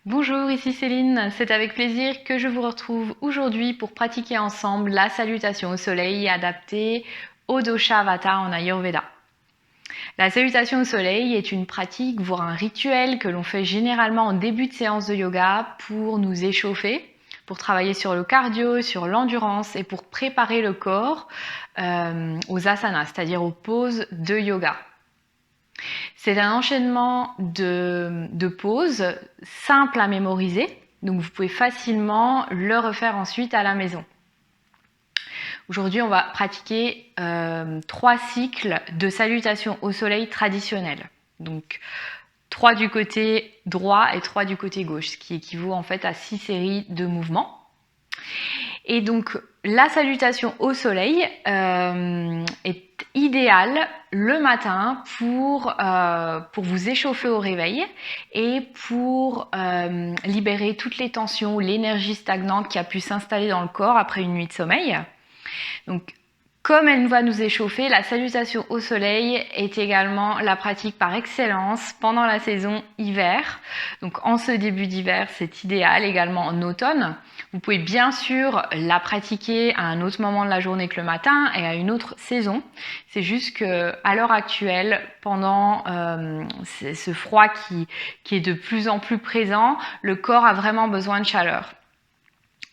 Bonjour, ici Céline. C'est avec plaisir que je vous retrouve aujourd'hui pour pratiquer ensemble la salutation au soleil adaptée au dosha Vata en Ayurveda. La salutation au soleil est une pratique, voire un rituel que l'on fait généralement en début de séance de yoga pour nous échauffer, pour travailler sur le cardio, sur l'endurance et pour préparer le corps aux asanas, c'est-à-dire aux poses de yoga. C'est un enchaînement de poses simples à mémoriser, donc vous pouvez facilement le refaire ensuite à la maison. Aujourd'hui, on va pratiquer 3 cycles de salutation au soleil traditionnels. Donc 3 du côté droit et 3 du côté gauche, ce qui équivaut en fait à 6 séries de mouvements. Et donc la salutation au soleil est idéale le matin pour vous échauffer au réveil et pour libérer toutes les tensions, l'énergie stagnante qui a pu s'installer dans le corps après une nuit de sommeil. Donc, comme elle va nous échauffer, la salutation au soleil est également la pratique par excellence pendant la saison hiver. Donc en ce début d'hiver, c'est idéal, également en automne. Vous pouvez bien sûr la pratiquer à un autre moment de la journée que le matin et à une autre saison. C'est juste qu'à l'heure actuelle, pendant ce froid qui est de plus en plus présent, le corps a vraiment besoin de chaleur.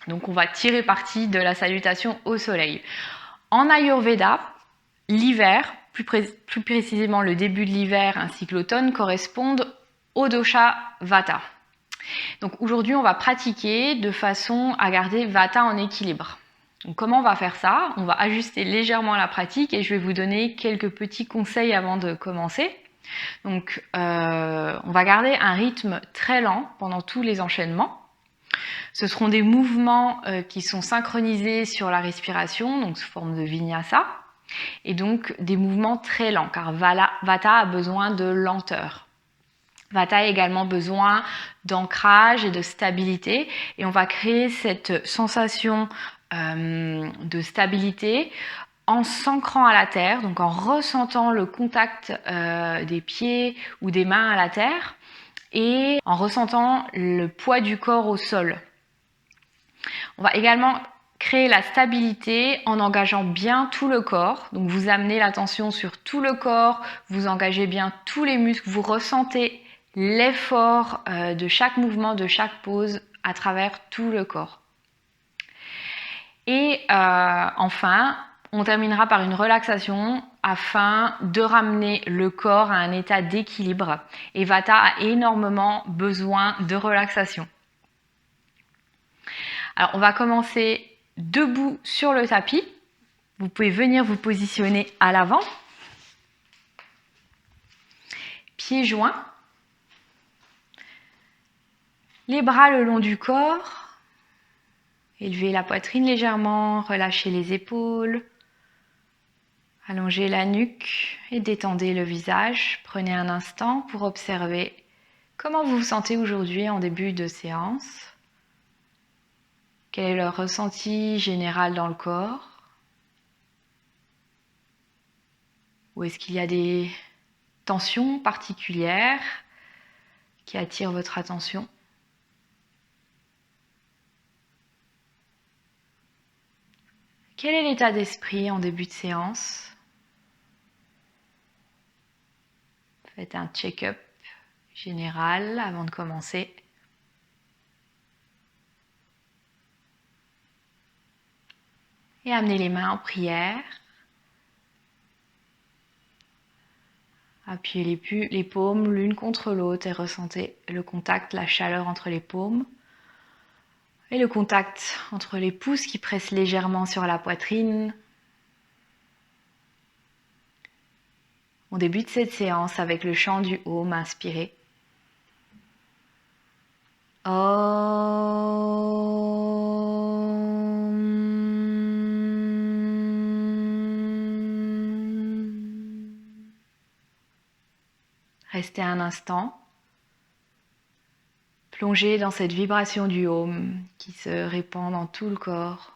Donc on va tirer parti de la salutation au soleil. En Ayurveda, l'hiver, plus précisément le début de l'hiver ainsi que l'automne, correspondent au dosha Vata. Donc aujourd'hui, on va pratiquer de façon à garder Vata en équilibre. Donc comment on va faire ça? On va ajuster légèrement la pratique et je vais vous donner quelques petits conseils avant de commencer. Donc on va garder un rythme très lent pendant tous les enchaînements. Ce seront des mouvements qui sont synchronisés sur la respiration, donc sous forme de vinyasa, et donc des mouvements très lents, car Vata a besoin de lenteur. Vata a également besoin d'ancrage et de stabilité, et on va créer cette sensation de stabilité en s'ancrant à la terre, donc en ressentant le contact des pieds ou des mains à la terre, et en ressentant le poids du corps au sol. On va également créer la stabilité en engageant bien tout le corps. Donc vous amenez l'attention sur tout le corps, vous engagez bien tous les muscles, vous ressentez l'effort de chaque mouvement, de chaque pose à travers tout le corps. Et enfin, on terminera par une relaxation afin de ramener le corps à un état d'équilibre. Et Vata a énormément besoin de relaxation. Alors, on va commencer debout sur le tapis. Vous pouvez venir vous positionner à l'avant. Pieds joints. Les bras le long du corps. Élevez la poitrine légèrement, relâchez les épaules. Allongez la nuque et détendez le visage. Prenez un instant pour observer comment vous vous sentez aujourd'hui en début de séance. Quel est le ressenti général dans le corps? Ou est-ce qu'il y a des tensions particulières qui attirent votre attention? Quel est l'état d'esprit en début de séance? Faites un check-up général avant de commencer. Et amenez les mains en prière. Appuyez les paumes l'une contre l'autre et ressentez le contact, la chaleur entre les paumes. Et le contact entre les pouces qui pressent légèrement sur la poitrine. On débute cette séance avec le chant du Om inspiré. Restez un instant, plongez dans cette vibration du Om qui se répand dans tout le corps.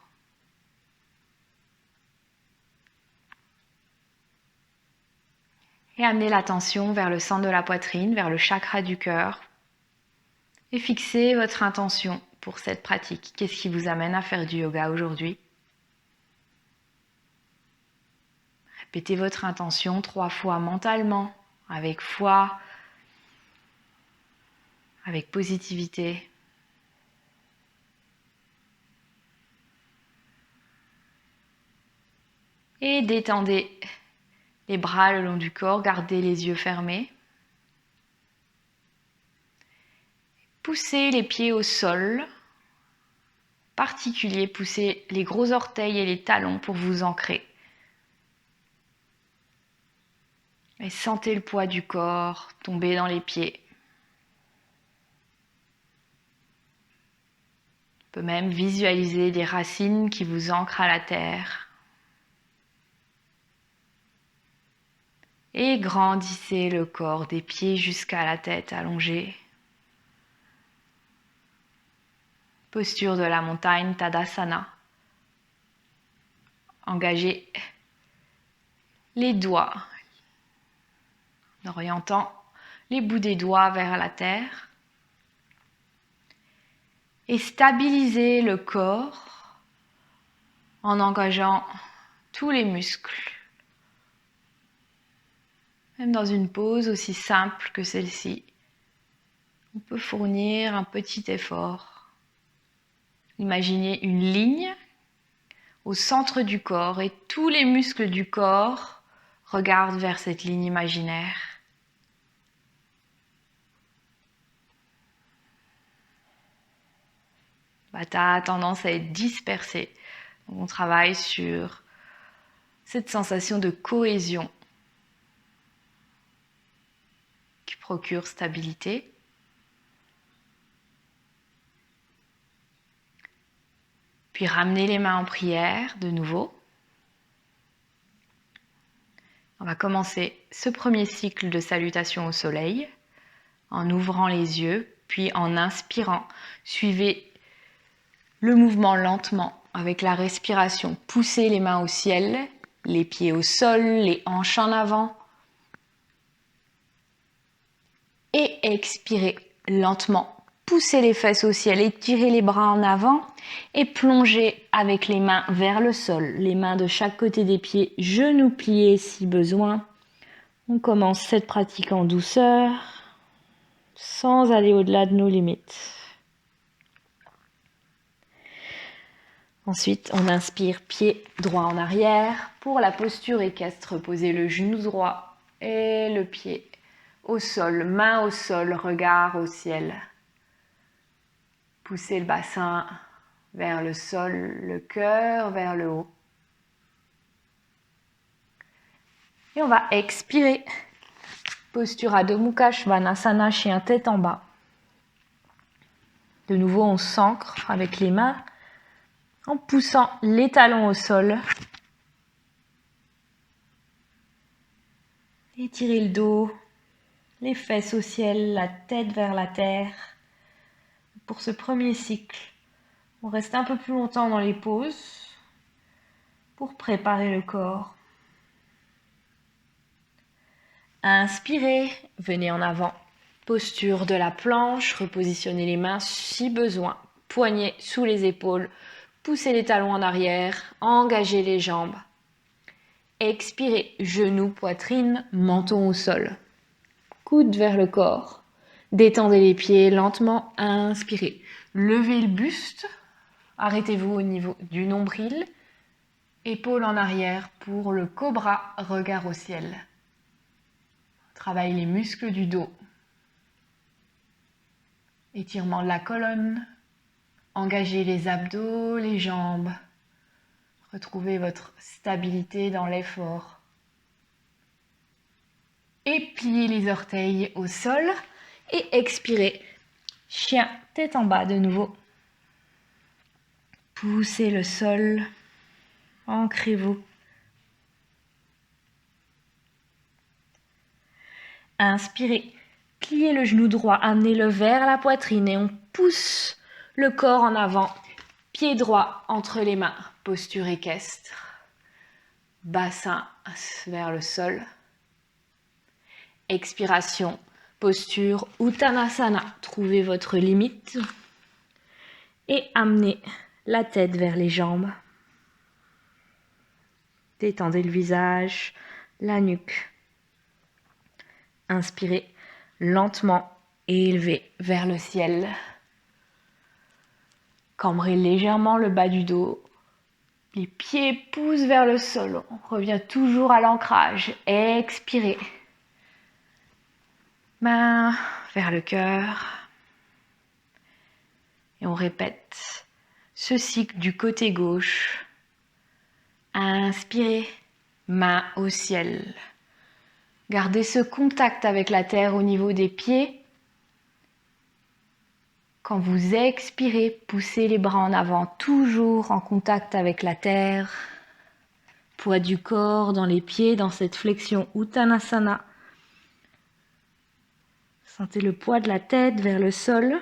Et amenez l'attention vers le centre de la poitrine, vers le chakra du cœur. Et fixez votre intention pour cette pratique. Qu'est-ce qui vous amène à faire du yoga aujourd'hui? Répétez votre intention 3 fois mentalement, avec foi, avec positivité. Et détendez les bras le long du corps, gardez les yeux fermés. Poussez les pieds au sol. En particulier, poussez les gros orteils et les talons pour vous ancrer. Et sentez le poids du corps tomber dans les pieds. On peut même visualiser des racines qui vous ancrent à la terre. Et grandissez le corps des pieds jusqu'à la tête allongée. Posture de la montagne, Tadasana. Engagez les doigts, en orientant les bouts des doigts vers la terre. Et stabilisez le corps en engageant tous les muscles. Même dans une pose aussi simple que celle-ci, on peut fournir un petit effort. Imaginez une ligne au centre du corps et tous les muscles du corps regardent vers cette ligne imaginaire. Vata a tendance à être dispersé. Donc on travaille sur cette sensation de cohésion qui procure stabilité. Puis ramenez les mains en prière de nouveau. On va commencer ce premier cycle de salutation au soleil en ouvrant les yeux, puis en inspirant. Suivez le mouvement lentement avec la respiration. Poussez les mains au ciel, les pieds au sol, les hanches en avant. Et expirez lentement. Poussez les fesses au ciel, étirez les bras en avant et plongez avec les mains vers le sol. Les mains de chaque côté des pieds, genoux pliés si besoin. On commence cette pratique en douceur, sans aller au-delà de nos limites. Ensuite, on inspire, pied droit en arrière. Pour la posture équestre, posez le genou droit et le pied au sol, main au sol, regard au ciel. Poussez le bassin vers le sol, le cœur vers le haut. Et on va expirer. Posture Adho Mukha Svanasana, chien tête en bas. De nouveau, on s'ancre avec les mains en poussant les talons au sol. Étirez le dos, les fesses au ciel, la tête vers la terre. Pour ce premier cycle, on reste un peu plus longtemps dans les pauses pour préparer le corps. Inspirez, venez en avant. Posture de la planche, repositionnez les mains si besoin. Poignets sous les épaules, poussez les talons en arrière, engagez les jambes. Expirez, genoux, poitrine, menton au sol. Coude vers le corps. Détendez les pieds lentement, inspirez. Levez le buste, arrêtez-vous au niveau du nombril. Épaules en arrière pour le cobra, regard au ciel. Travaille les muscles du dos. Étirement de la colonne. Engagez les abdos, les jambes. Retrouvez votre stabilité dans l'effort. Et pliez les orteils au sol. Et expirez. Chien, tête en bas de nouveau. Poussez le sol. Ancrez-vous. Inspirez. Pliez le genou droit. Amenez-le vers la poitrine et on pousse le corps en avant. Pied droit entre les mains. Posture équestre. Bassin vers le sol. Expiration. Posture Uttanasana. Trouvez votre limite et amenez la tête vers les jambes. Détendez le visage, la nuque. Inspirez lentement et élevez vers le ciel. Cambrez légèrement le bas du dos. Les pieds poussent vers le sol. On revient toujours à l'ancrage. Expirez. Main vers le cœur. Et on répète ce cycle du côté gauche. Inspirez, main au ciel. Gardez ce contact avec la terre au niveau des pieds. Quand vous expirez, poussez les bras en avant, toujours en contact avec la terre. Poids du corps dans les pieds, dans cette flexion Uttanasana. Sentez le poids de la tête vers le sol.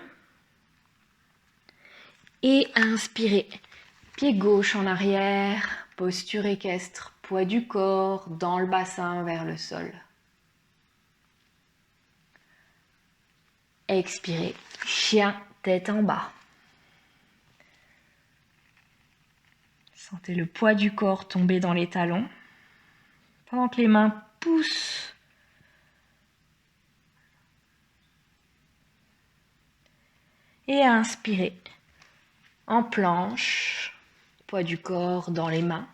Et inspirez. Pied gauche en arrière, posture équestre, poids du corps dans le bassin vers le sol. Expirez, chien, tête en bas. Sentez le poids du corps tomber dans les talons, pendant que les mains poussent. Et inspirez, en planche, poids du corps dans les mains.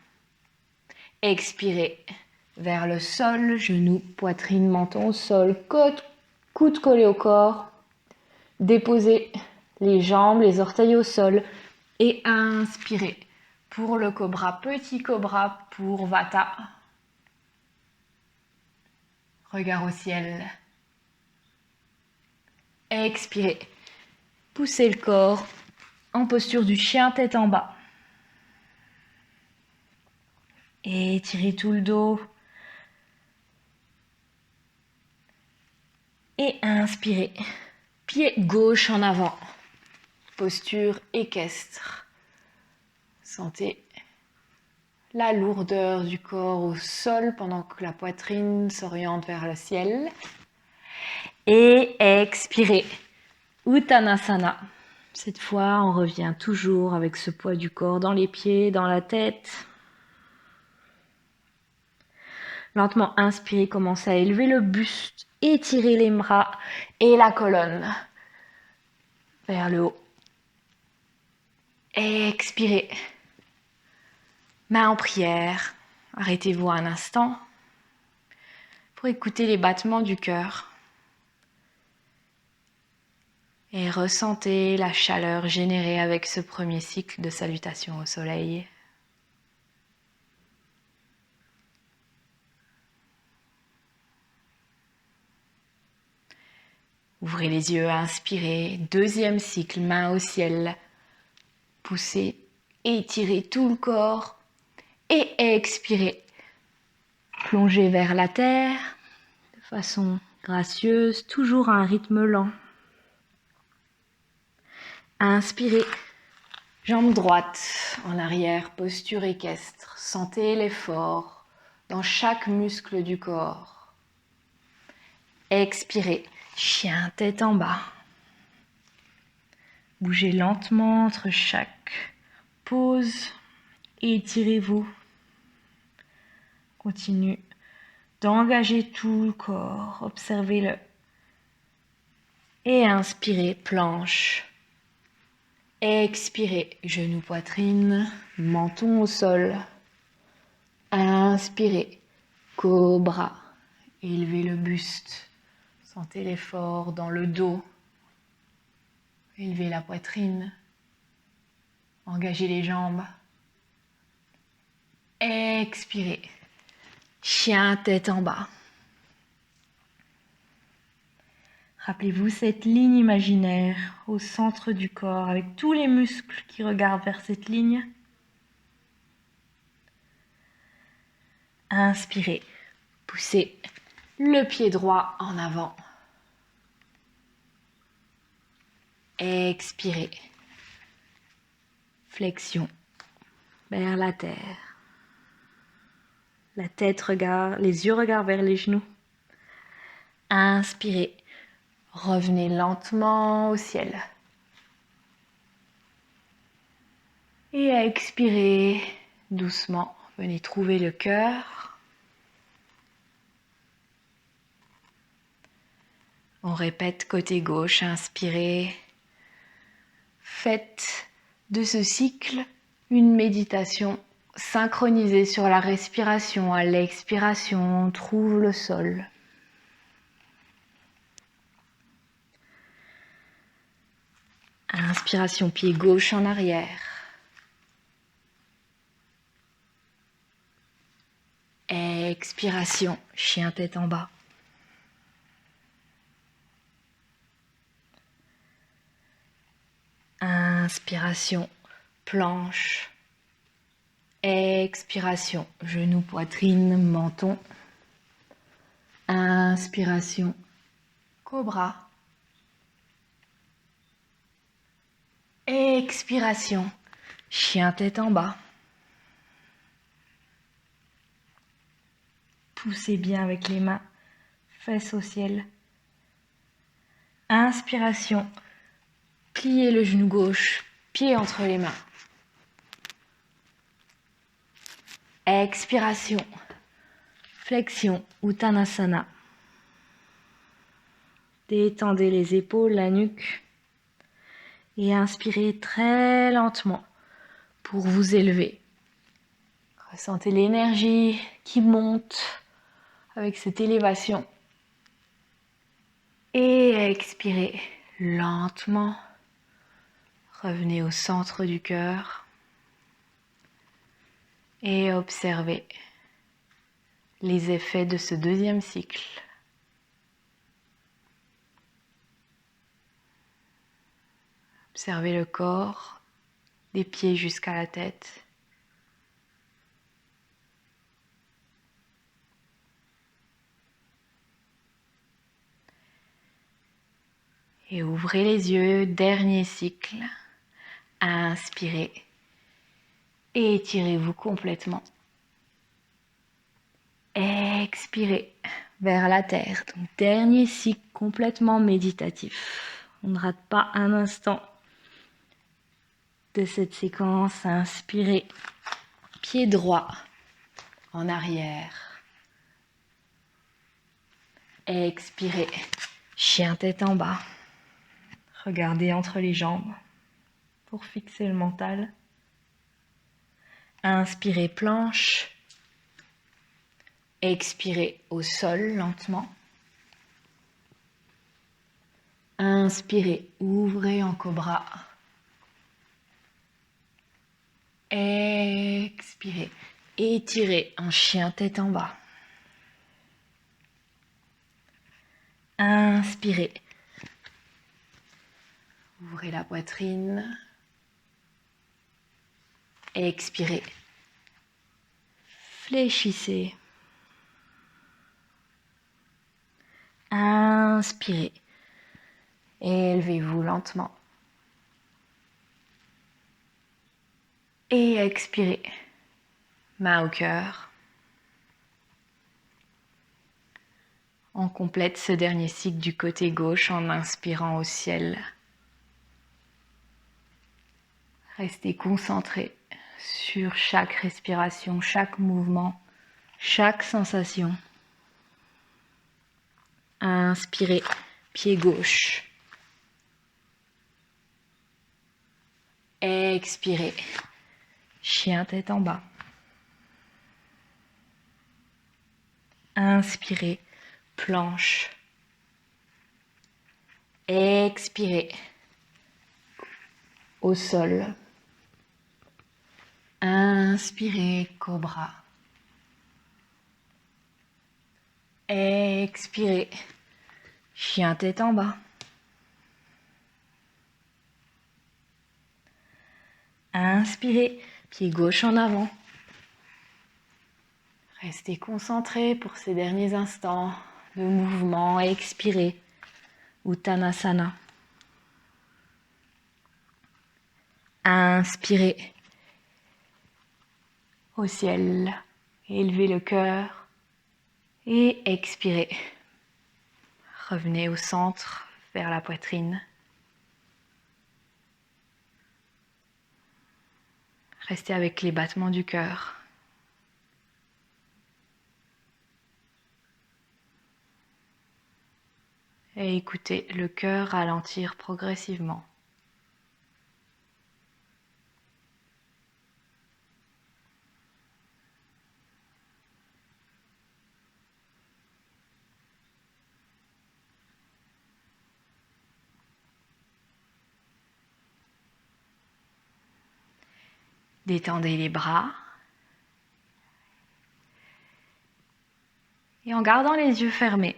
Expirez, vers le sol, genoux, poitrine, menton au sol, coude collé au corps. Déposez les jambes, les orteils au sol et inspirez pour le cobra, petit cobra pour Vata. Regard au ciel. Expirez. Poussez le corps en posture du chien tête en bas. Étirez tout le dos. Et inspirez. Pied gauche en avant. Posture équestre. Sentez la lourdeur du corps au sol pendant que la poitrine s'oriente vers le ciel. Et expirez. Uttanasana. Cette fois, on revient toujours avec ce poids du corps dans les pieds, dans la tête. Lentement, inspirez, commencez à élever le buste, étirez les bras et la colonne vers le haut. Expirez. Main en prière. Arrêtez-vous un instant pour écouter les battements du cœur. Et ressentez la chaleur générée avec ce premier cycle de salutation au soleil. Ouvrez les yeux, inspirez. Deuxième cycle, main au ciel. Poussez, étirez tout le corps. Et expirez. Plongez vers la terre de façon gracieuse, toujours à un rythme lent. Inspirez. Jambe droite en arrière, posture équestre. Sentez l'effort dans chaque muscle du corps. Expirez. Chien, tête en bas. Bougez lentement entre chaque pause et étirez-vous. Continuez d'engager tout le corps. Observez-le. Et inspirez, planche. Expirez, genou, poitrine, menton au sol. Inspirez, cobra. Élevez le buste. Sentez l'effort dans le dos. Élevez la poitrine. Engagez les jambes. Expirez. Chien, tête en bas. Rappelez-vous cette ligne imaginaire au centre du corps avec tous les muscles qui regardent vers cette ligne. Inspirez. Poussez le pied droit en avant. Expirez. Flexion vers la terre. La tête regarde, les yeux regardent vers les genoux. Inspirez. Revenez lentement au ciel. Et à expirer doucement, venez trouver le cœur. On répète côté gauche, inspirez. Faites de ce cycle une méditation synchronisée sur la respiration. À l'expiration, on trouve le sol. Inspiration, pied gauche en arrière. Expiration, chien tête en bas. Inspiration, planche. Expiration, genou, poitrine, menton. Inspiration, cobra. Expiration, chien tête en bas. Poussez bien avec les mains, fesses au ciel. Inspiration, pliez le genou gauche, pied entre les mains. Expiration, flexion, Uttanasana. Détendez les épaules, la nuque. Et inspirez très lentement pour vous élever. Ressentez l'énergie qui monte avec cette élévation. Et expirez lentement. Revenez au centre du cœur. Et observez les effets de ce deuxième cycle. Observez le corps, des pieds jusqu'à la tête. Et ouvrez les yeux, dernier cycle. Inspirez et étirez-vous complètement. Expirez vers la terre. Donc, dernier cycle complètement méditatif. On ne rate pas un instant de cette séquence. Inspirez, pied droit en arrière. Expirez, chien tête en bas. Regardez entre les jambes pour fixer le mental. Inspirez, planche. Expirez au sol lentement. Inspirez, ouvrez en cobra. Expirez, étirez en chien tête en bas. Inspirez, ouvrez la poitrine. Expirez, fléchissez. Inspirez, élevez-vous lentement. Et expirez, main au cœur. On complète ce dernier cycle du côté gauche en inspirant au ciel. Restez concentré sur chaque respiration, chaque mouvement, chaque sensation. Inspirez, pied gauche. Expirez, chien tête en bas. Inspirez, planche. Expirez, au sol. Inspirez, cobra. Expirez, chien tête en bas. Inspirez, pied gauche en avant. Restez concentré pour ces derniers instants de mouvement. Expirez, Uttanasana. Inspirez, au ciel, élevez le cœur et expirez. Revenez au centre, vers la poitrine. Restez avec les battements du cœur. Et écoutez le cœur ralentir progressivement. Détendez les bras. Et en gardant les yeux fermés,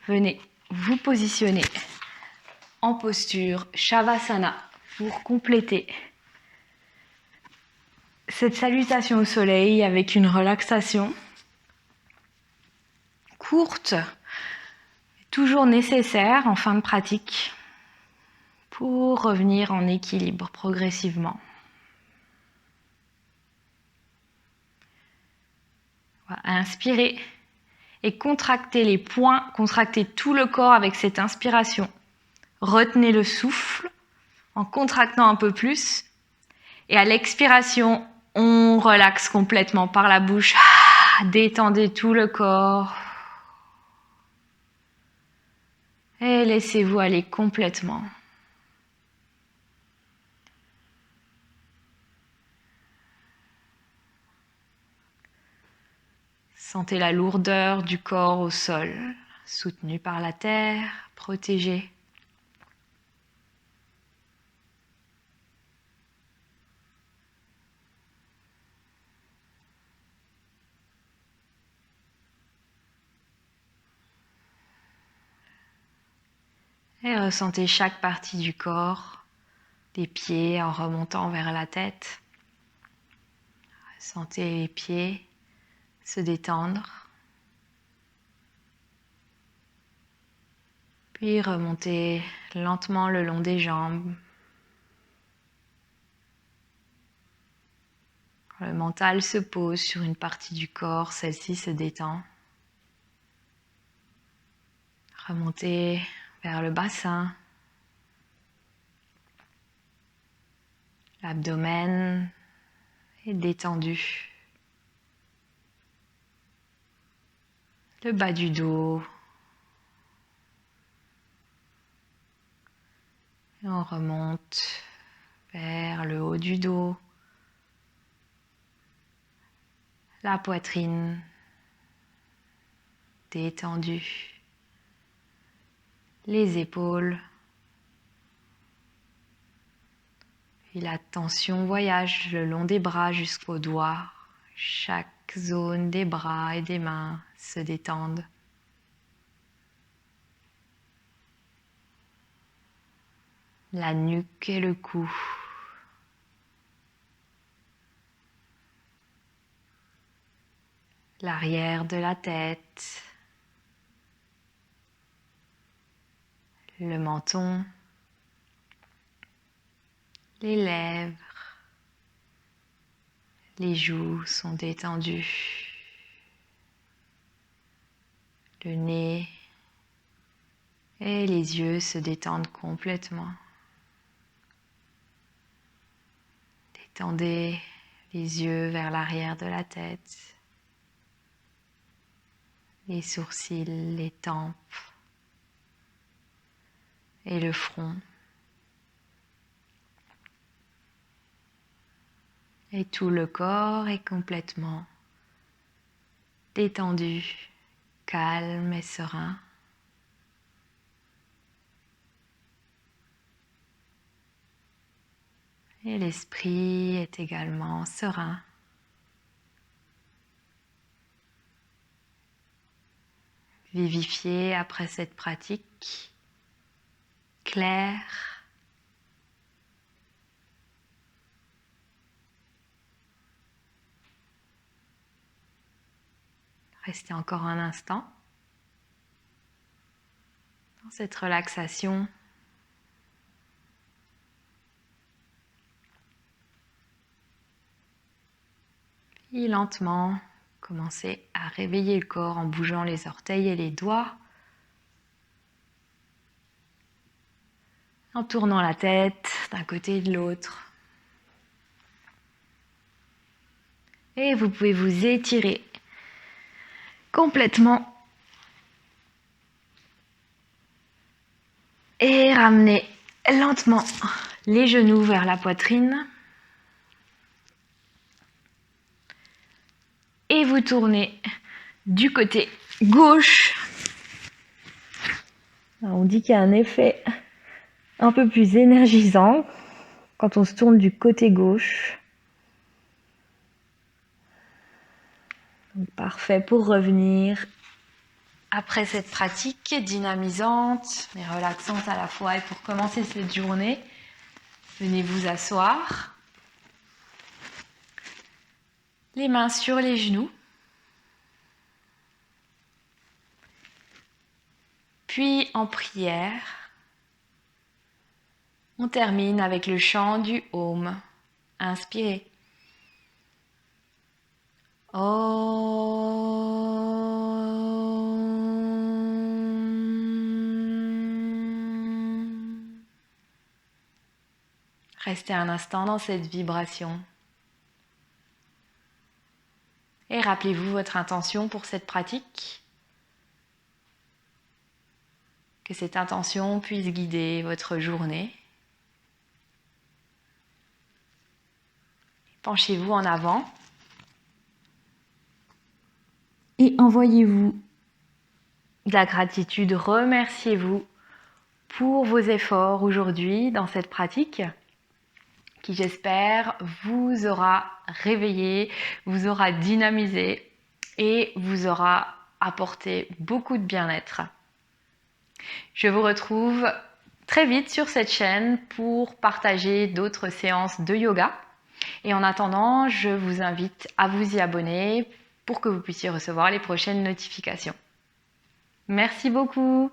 venez vous positionner en posture Shavasana pour compléter cette salutation au soleil avec une relaxation courte, toujours nécessaire en fin de pratique pour revenir en équilibre progressivement. Voilà, inspirez et contractez les poings, contractez tout le corps avec cette inspiration. Retenez le souffle en contractant un peu plus. Et à l'expiration, on relaxe complètement par la bouche. Détendez tout le corps. Et laissez-vous aller complètement. Sentez la lourdeur du corps au sol, soutenu par la terre, protégé. Et ressentez chaque partie du corps, des pieds en remontant vers la tête. Sentez les pieds se détendre. Puis remontez lentement le long des jambes. Quand le mental se pose sur une partie du corps, celle-ci se détend. Remontez vers le bassin. L'abdomen est détendu. Le bas du dos. Et on remonte vers le haut du dos. La poitrine détendue. Les épaules. Puis la tension voyage le long des bras jusqu'aux doigts. Chaque zone des bras et des mains se détendent. La nuque et le cou. L'arrière de la tête. Le menton. Les lèvres. Les joues sont détendues. Le nez et les yeux se détendent complètement. Détendez les yeux vers l'arrière de la tête, les sourcils, les tempes et le front. Et tout le corps est complètement détendu, calme et serein. Et l'esprit est également serein. Vivifié après cette pratique, clair. Restez encore un instant dans cette relaxation. Puis lentement, commencez à réveiller le corps en bougeant les orteils et les doigts. en tournant la tête d'un côté et de l'autre. Et vous pouvez vous étirer complètement et ramener lentement les genoux vers la poitrine. Et vous tournez du côté gauche. Alors on dit qu'il y a un effet un peu plus énergisant quand on se tourne du côté gauche. Donc, parfait pour revenir après cette pratique dynamisante mais relaxante à la fois. Et pour commencer cette journée, venez vous asseoir. Les mains sur les genoux. Puis en prière, on termine avec le chant du Om. Inspirez. Om. Restez un instant dans cette vibration. Et rappelez-vous votre intention pour cette pratique. Que cette intention puisse guider votre journée. Penchez-vous en avant. Et envoyez-vous de la gratitude. Remerciez-vous pour vos efforts aujourd'hui dans cette pratique qui, j'espère, vous aura réveillé, vous aura dynamisé et vous aura apporté beaucoup de bien-être. Je vous retrouve très vite sur cette chaîne pour partager d'autres séances de yoga. Et en attendant, je vous invite à vous y abonner pour que vous puissiez recevoir les prochaines notifications. Merci beaucoup!